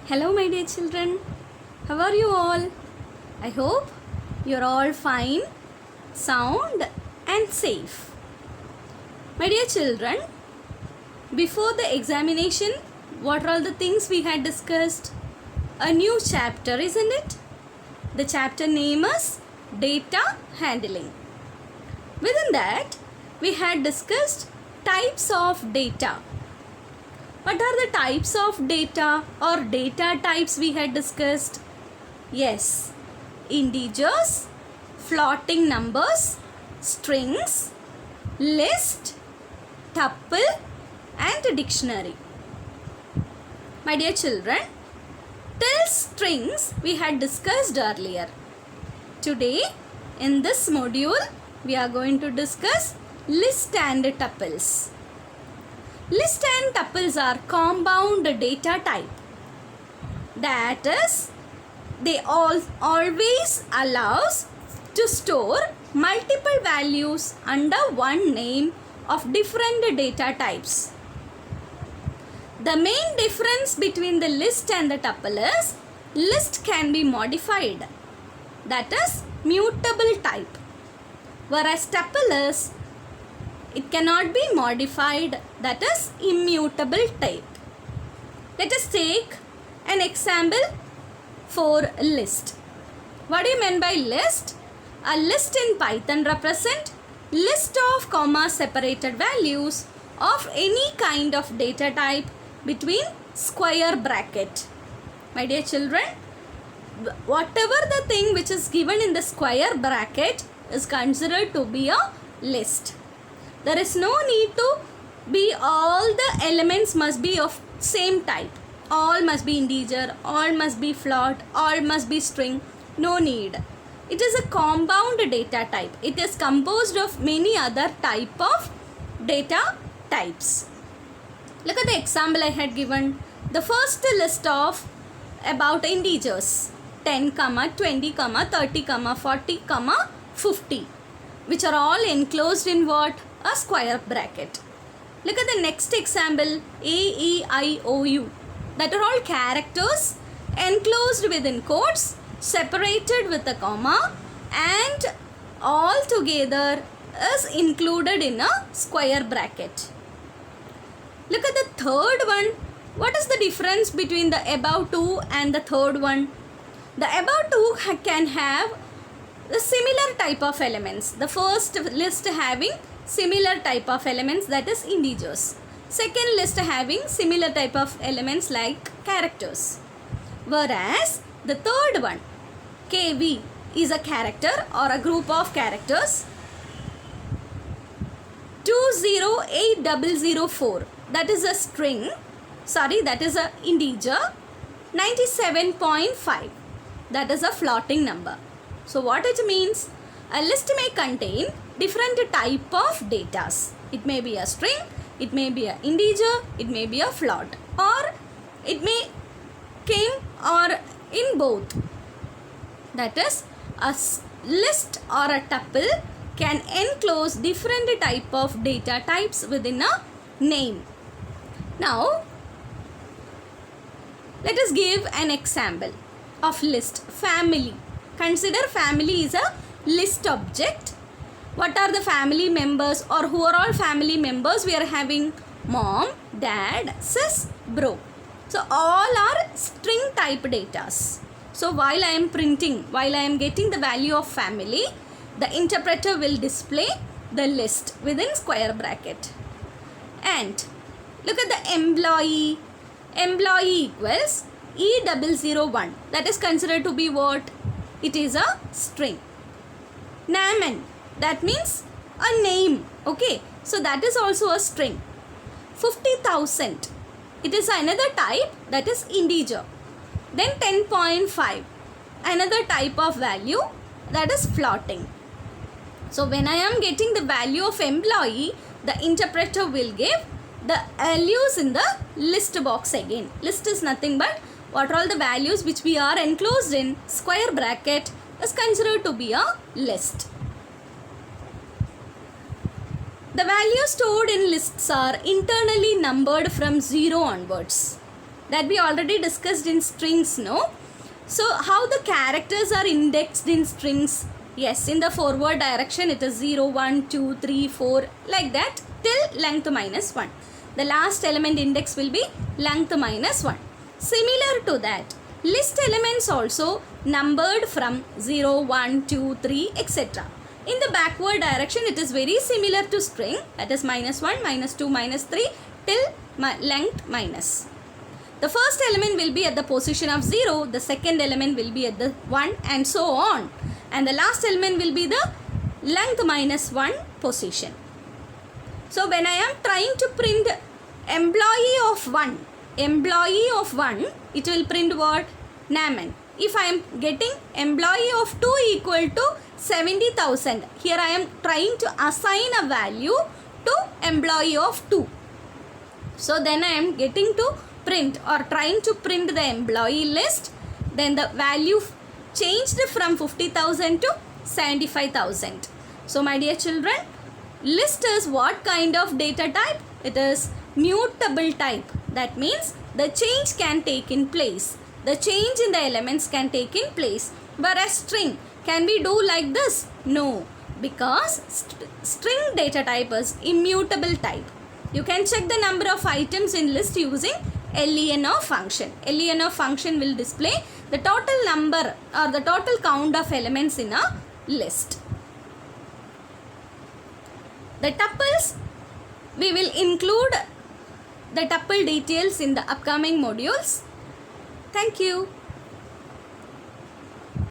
Hello, my dear children. How are you all? I hope you're all fine, sound, and safe. My dear children, before the examination, what are all the things we had discussed? A new chapter, isn't it? The chapter name is Data Handling. Within that, we had discussed types of data. What are the types of data or data types we had discussed? Yes, integers, floating numbers, strings, list, tuple, and dictionary. My dear children, till strings we had discussed earlier. Today, in this module, we are going to discuss list and tuples. List and tuples are compound data type. That is, they always allows to store multiple values under one name of different data types. The main difference between the list and the tuple is list can be modified. That is mutable type. Whereas tuple is it cannot be modified, that is immutable type. Let us take an example for list. What do you mean by list? A list in Python represent list of comma separated values of any kind of data type between square bracket. My dear children, whatever the thing which is given in the square bracket is considered to be a list. There is no need to be all the elements must be of same type. All must be integer, all must be float, all must be string. No need. It is a compound data type. It is composed of many other type of data types. Look at the example I had given. The first list of about integers 10, 20, 30, 40, 50, which are all enclosed in what? A square bracket. Look at the next example, A, E, I, O, U. That are all characters enclosed within quotes, separated with a comma, and all together is included in a square bracket. Look at the third one. What is the difference between the above two and the third one? The above two can have the similar type of elements. The first list having similar type of elements, that is integers. Second list having similar type of elements like characters. Whereas the third one, KV, is a character or a group of characters. 208004, that is a string, that is a integer. 97.5, that is a floating number. So what it means? A list may contain different type of data. It may be a string, it may be an integer, it may be a float, or it may came or in both. That is, a list or a tuple can enclose different type of data types within a name. Now, let us give an example of list. Family. Consider family is a list object. What are the family members or who are all family members? We are having mom, dad, sis, bro. So all are string type data. So while I am getting the value of family, the interpreter will display the list within square bracket. And look at the employee. Employee equals E001. That is considered to be what? It is a string. Namen, that means a name. Okay, so that is also a string. 50,000, it is another type, that is integer. Then 10.5, another type of value, that is floating. So when I am getting the value of employee, the interpreter will give the values in the list box again. List is nothing but what are all the values which we are enclosed in square bracket is considered to be a list. The values stored in lists are internally numbered from 0 onwards. that we already discussed in strings, no? So how the characters are indexed in strings? Yes, in the forward direction it is 0, 1, 2, 3, 4 like that till length minus 1. The last element index will be length minus 1. Similar to that, list elements also numbered from 0, 1, 2, 3 etc. In the backward direction it is very similar to string, that is minus 1, minus 2, minus 3 till length minus. The first element will be at the position of 0, the second element will be at the 1 and so on. And the last element will be the length minus 1 position. So when I am trying to print employee of 1, it will print what? Naman. If I am getting employee of 2 equal to 70,000, here I am trying to assign a value to employee of 2. So then I am getting to print or trying to print the employee list, then the value changed from 50,000 to 75,000. So my dear children, list is what kind of data type? It is mutable type. That means the change can take in place. The change in the elements can take in place. Whereas string, can we do like this? No, because string data type is immutable type. You can check the number of items in list using LENO function. LENO function will display the total number or the total count of elements in a list. The tuples, we will include the tuple details in the upcoming modules. Thank you.